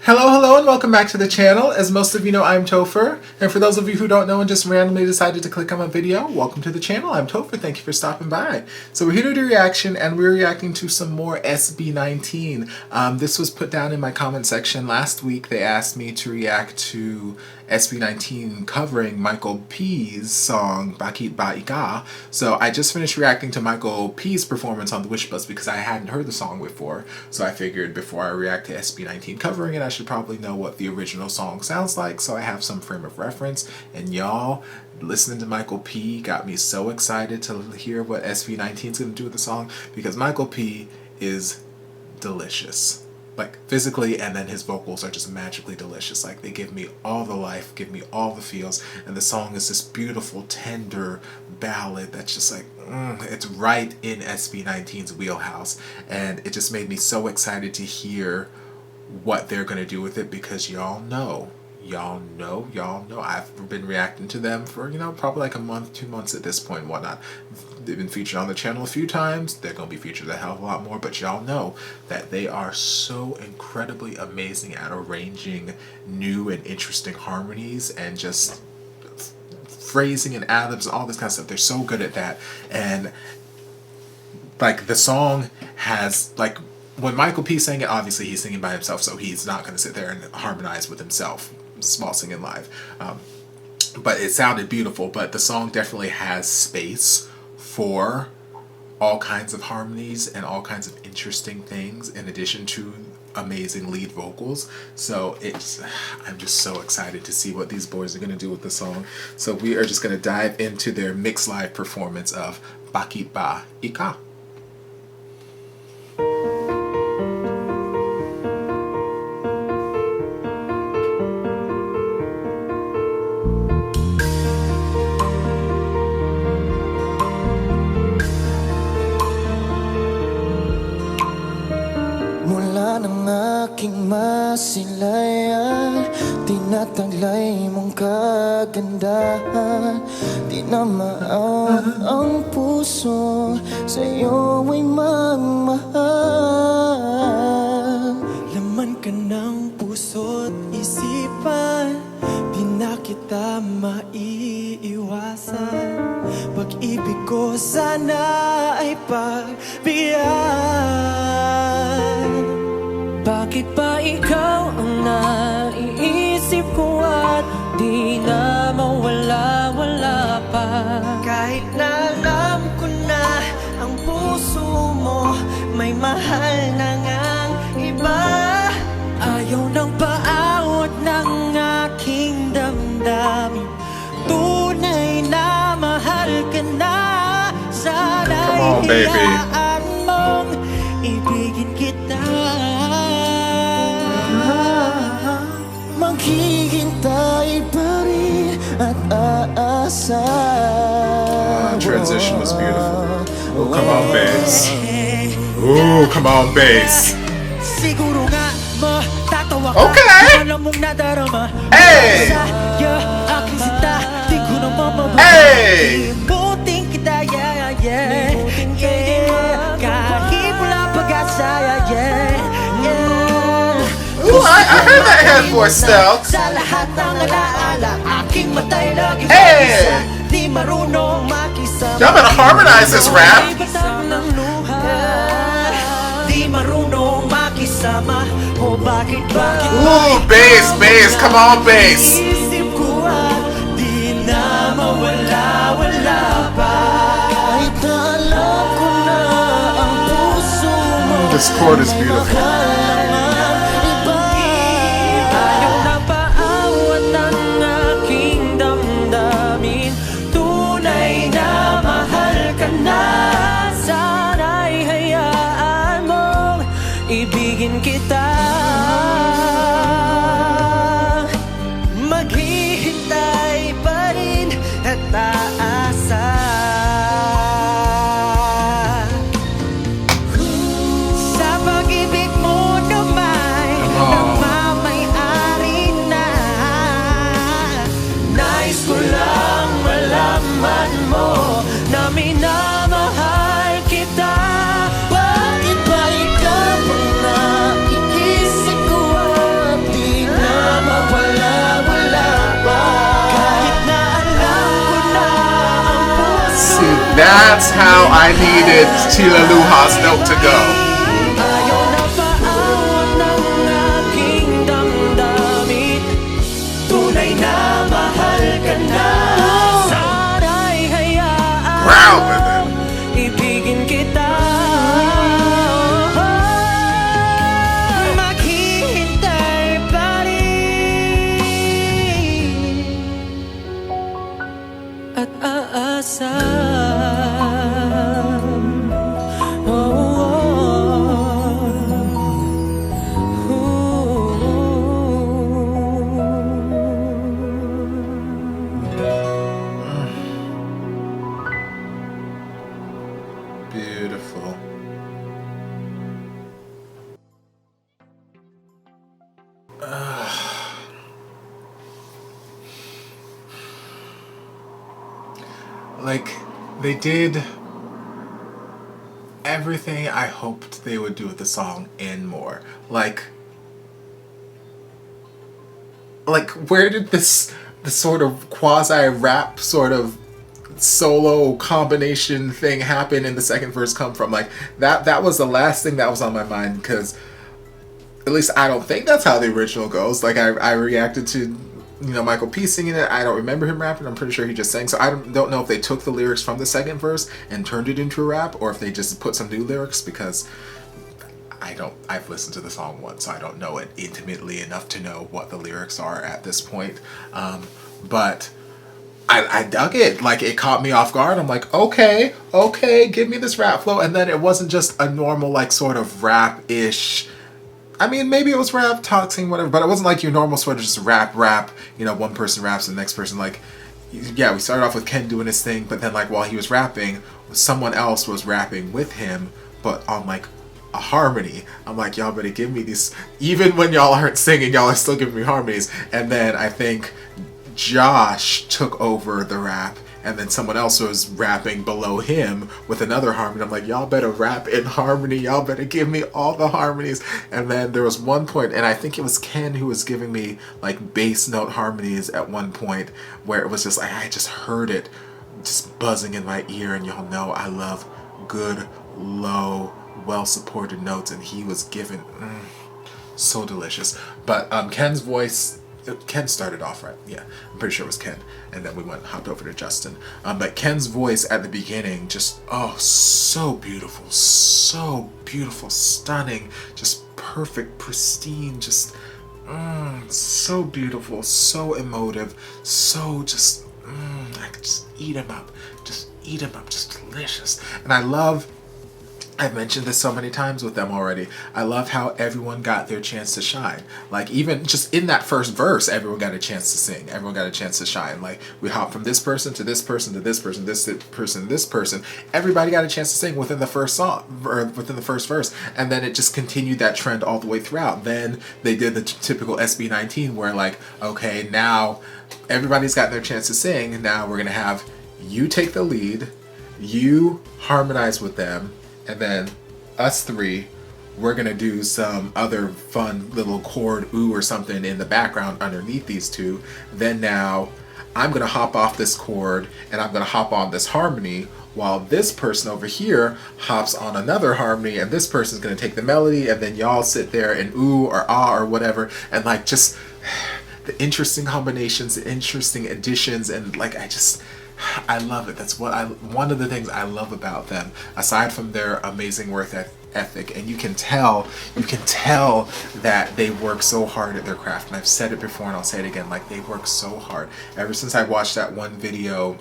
Hello, hello, and welcome back to the channel. As most of you know, I'm Topher. And for those of you who don't know and just randomly decided to click on my video, welcome to the channel. I'm Topher. Thank you for stopping by. So we're here to do a reaction, and we're reacting to some more SB19. This was put down in my comment section last week. They asked me to react to SB19 covering Michael P's song Bakit, Ikaw. So I just finished reacting to Michael P's performance on the Wish Bus because I hadn't heard the song before. So I figured before I react to SB19 covering it, I should probably know what the original song sounds like, so I have some frame of reference. And y'all, listening to Michael P got me so excited to hear what SB19 is going to do with the song, because Michael P is delicious. Like, physically, and then his vocals are just magically delicious. Like, they give me all the life, give me all the feels, and the song is this beautiful, tender ballad that's just like, it's right in SB19's wheelhouse. And it just made me so excited to hear what they're going to do with it, because y'all know, I've been reacting to them for, probably like a month, 2 months at this point and whatnot. They've been featured on the channel a few times. They're going to be featured a hell of a lot more, but y'all know that they are so incredibly amazing at arranging new and interesting harmonies and just phrasing and ad-libs and all this kind of stuff. They're so good at that. And like, the song has, like, when Michael P sang it, obviously he's singing by himself, so he's not going to sit there and harmonize with himself while singing live. But it sounded beautiful, but the song definitely has space for all kinds of harmonies and all kinds of interesting things in addition to amazing lead vocals. So I'm just so excited to see what these boys are going to do with the song. So we are just going to dive into their MYX live performance of Bakit ba Ikaw. Mula ng aking masilayan, tinataglay mong kagandahan. Di na maawan ang puso, sa'yo ay magmahal. Laman ka ng puso't isipan, di na kita maiiwasan. Pag-ibig ko sana ay pagbigyan. Bakit ba ikaw ang naiisip ko at di na mawala-wala pa? Kahit na alam ko na ang puso mo may mahal na ngang iba, ayaw nang paawat ng aking damdamin. Tunay na mahal ka na, sana'y hiyaan mong ibigin kita. Maghihintay pa rin at aasa. Transition was beautiful. Oh, come on, bass. Ooh, come on, bass. Siguro nga matatawa ka. Okay. Alam mong nadarama. Hey. Aking sinta, di ko na mamabalik. Hey. Ibuting kita, yeah. Kahit wala pag-asa, yeah. Ooh, I heard that head voice still. Sa lahat ng alaala, aking matay lagi. Hey. Di marunong makisama. Y'all better harmonize this rap. Di marunong makisama. O bakit Ooh, bass, come on, bass. isip ko di na mawala-wala pa. Kahit na alam ko na ang puso mo. This chord is beautiful. Ayaw na paawat ng aking damdamin. Tunay na mahal ka na, sana'y hayaan mong ibigin kita. Maghihintay pa rin at aasa. Sa pag-ibig mo naman, nagmamay-ari na. Nais ko lang malaman mo na minamahal kita. Bakit ba ikaw ang naiisip That's how I needed Tila Luha's note to go. Ayaw na paawat ng aking damdamin. Tunay na mahal ka na. Sana'y hayaan Proud with it. ibigin kita. Maghihintay pa rin at aasa. Beautiful. Like, they did everything I hoped they would do with the song and more. Like where did this sort of quasi-rap sort of solo combination thing happen in the second verse come from? Like, that was the last thing that was on my mind, because at least I don't think that's how the original goes. Like, I reacted to, you know, Michael P singing it. I don't remember him rapping. I'm pretty sure he just sang. So I don't know if they took the lyrics from the second verse and turned it into a rap, or if they just put some new lyrics, because I've listened to the song once, so I don't know it intimately enough to know what the lyrics are at this point. But I dug it. Like, it caught me off guard. I'm like, okay, give me this rap flow. And then it wasn't just a normal, like, sort of rap-ish. I mean, maybe it was rap, talking, whatever, but it wasn't like your normal sort of just rap, you know, one person raps and the next person, like, yeah, we started off with Ken doing his thing, but then, like, while he was rapping, someone else was rapping with him, but on, like, a harmony. I'm like, y'all better give me these, even when y'all aren't singing, y'all are still giving me harmonies. And then I think Josh took over the rap, and then someone else was rapping below him with another harmony. I'm like, y'all better rap in harmony. Y'all better give me all the harmonies. And then there was one point, and I think it was Ken who was giving me like bass note harmonies at one point, where it was just like, I just heard it just buzzing in my ear. And y'all know I love good, low, well-supported notes, and he was giving so delicious. But Ken's voice, Ken started off, right? Yeah, I'm pretty sure it was Ken. And then we hopped over to Justin. But Ken's voice at the beginning, just, oh, so beautiful, stunning, just perfect, pristine, just, so beautiful, so emotive, so just, I could just eat him up, just delicious. And I've mentioned this so many times with them already. I love how everyone got their chance to shine. Like, even just in that first verse, everyone got a chance to sing. Everyone got a chance to shine. Like, we hopped from this person to this person to this person, this person, this person. Everybody got a chance to sing within the first song, or within the first verse. And then it just continued that trend all the way throughout. Then they did the typical SB19 where, like, okay, now everybody's got their chance to sing. Now we're going to have you take the lead, you harmonize with them, and then us three, we're going to do some other fun little chord ooh or something in the background underneath these two. Then now I'm going to hop off this chord and I'm going to hop on this harmony, while this person over here hops on another harmony, and this person's going to take the melody, and then y'all sit there and ooh or ah or whatever, and like just the interesting combinations, the interesting additions, and like I love it. That's one of the things I love about them, aside from their amazing work ethic. And you can tell that they work so hard at their craft. And I've said it before and I'll say it again, like, they work so hard. Ever since I watched that one video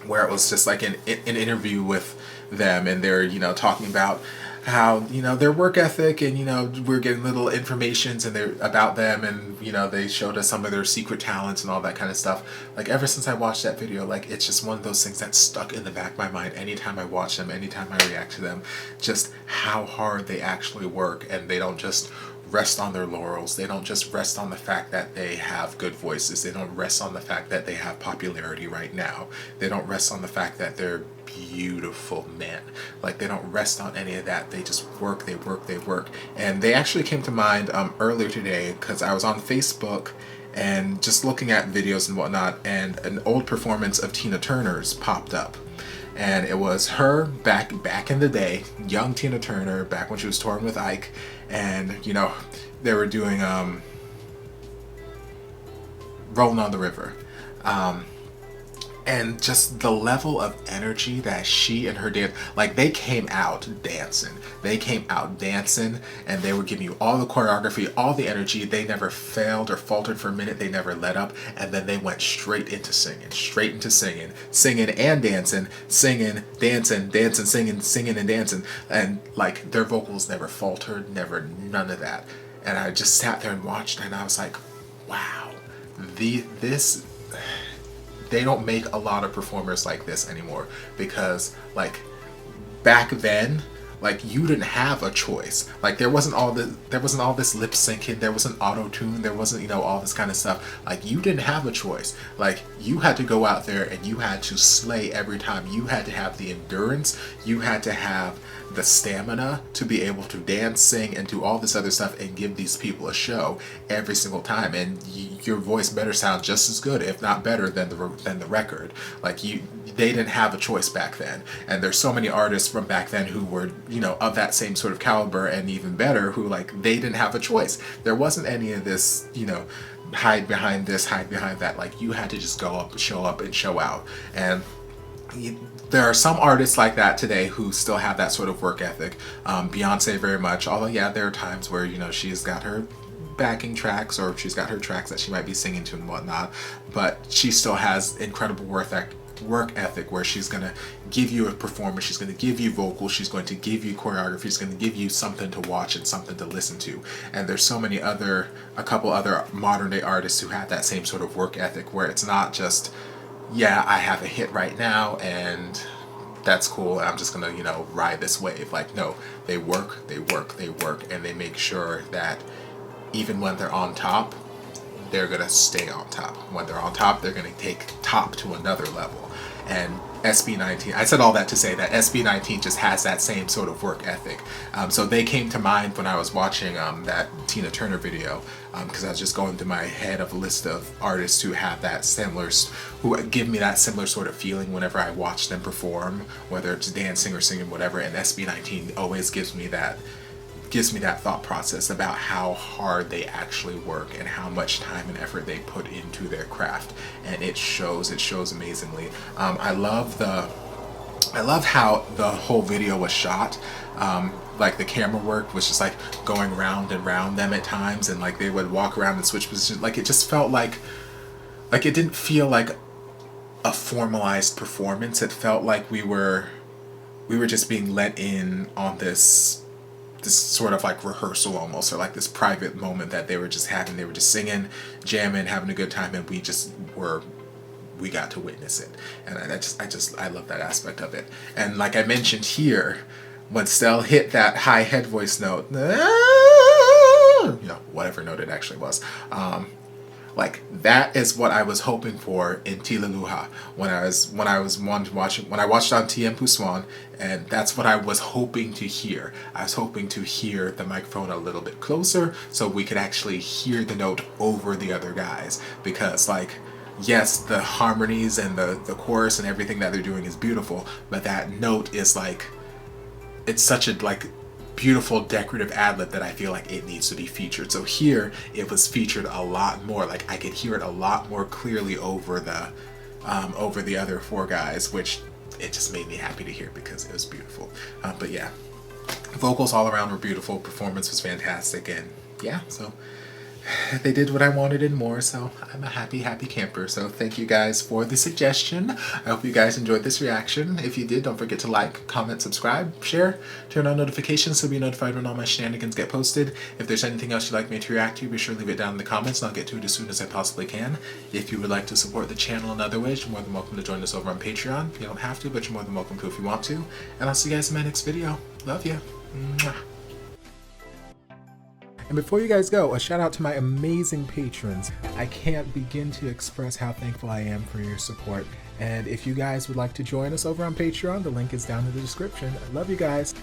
where it was just like an interview with them, and they're, you know, talking about how, you know, their work ethic, and, you know, we're getting little informations and they're about them, and, you know, they showed us some of their secret talents and all that kind of stuff. Like, ever since I watched that video, like, it's just one of those things that's stuck in the back of my mind anytime I watch them, anytime I react to them, just how hard they actually work. And they don't just rest on their laurels. They don't just rest on the fact that they have good voices. They don't rest on the fact that they have popularity right now. They don't rest on the fact that they're beautiful men. Like, they don't rest on any of that. They just work, they work. And they actually came to mind earlier today, because I was on Facebook and just looking at videos and whatnot, and an old performance of Tina Turner's popped up. and it was her back in the day, young Tina Turner, back when she was touring with Ike, and you know, they were doing Rolling on the River. And just the level of energy that she and her dance, like they came out dancing. They came out dancing and they were giving you all the choreography, all the energy. They never failed or faltered for a minute. They never let up. And then they went straight into singing, singing and dancing, singing, dancing, singing and dancing. And like their vocals never faltered, none of that. And I just sat there and watched and I was like, wow, they don't make a lot of performers like this anymore, because like back then, like you didn't have a choice. Like there wasn't all this lip syncing, there wasn't auto-tune, there wasn't, you know, all this kind of stuff. Like you didn't have a choice. Like you had to go out there and you had to slay every time. You had to have the endurance, you had to have the stamina to be able to dance, sing, and do all this other stuff and give these people a show every single time. And your voice better sound just as good, if not better, than the record. Like they didn't have a choice back then. And there's so many artists from back then who were, you know, of that same sort of caliber and even better, who like they didn't have a choice. There wasn't any of this, you know, hide behind this, hide behind that. Like you had to just go up, and show out. And there are some artists like that today who still have that sort of work ethic. Beyonce very much, although yeah, there are times where, you know, she's got her backing tracks or she's got her tracks that she might be singing to and whatnot, but she still has incredible work ethic where she's going to give you a performance, she's going to give you vocals, she's going to give you choreography, she's going to give you something to watch and something to listen to. And there's so many a couple other modern day artists who have that same sort of work ethic where it's not just, yeah, I have a hit right now and that's cool, I'm just gonna, you know, ride this wave. Like no, they work, and they make sure that even when they're on top, they're gonna stay on top. When they're on top, they're gonna take top to another level. And SB19, I said all that to say that SB19 just has that same sort of work ethic. So they came to mind when I was watching that Tina Turner video, because I was just going through my head of a list of artists who have that similar, who give me that similar sort of feeling whenever I watch them perform, whether it's dancing or singing, whatever. And SB19 always gives me that thought process about how hard they actually work and how much time and effort they put into their craft, and it shows amazingly. I love how the whole video was shot. Like the camera work was just like going round and round them at times, and like they would walk around and switch positions. Like it just felt like it didn't feel like a formalized performance. It felt like we were just being let in on this sort of like rehearsal almost, or like this private moment that they were just having. They were just singing, jamming, having a good time, and we got to witness it. And I love that aspect of it. And like I mentioned here, when Stell hit that high head voice note, you know, whatever note it actually was, like that is what I was hoping for in Tila Luha when I watched on TM Puswan, and that's what I was hoping to hear. I was hoping to hear the microphone a little bit closer so we could actually hear the note over the other guys, because like, yes, the harmonies and the chorus and everything that they're doing is beautiful, but that note is like, it's such a like beautiful decorative ad-lib that I feel like it needs to be featured. So here it was featured a lot more. Like I could hear it a lot more clearly over the other four guys, which it just made me happy to hear because it was beautiful. But yeah, vocals all around were beautiful, performance was fantastic, and yeah, so they did what I wanted and more, so I'm a happy camper. So thank you guys for the suggestion. I hope you guys enjoyed this reaction. If you did, don't forget to like, comment, subscribe, share, turn on notifications so you'll be notified when all my shenanigans get posted. If there's anything else you'd like me to react to, be sure to leave it down in the comments and I'll get to it as soon as I possibly can. If you would like to support the channel in other ways, you're more than welcome to join us over on Patreon. You don't have to, but you're more than welcome to if you want to. And I'll see you guys in my next video. Love you. Mwah. And before you guys go, a shout out to my amazing patrons. I can't begin to express how thankful I am for your support. And if you guys would like to join us over on Patreon, the link is down in the description. I love you guys.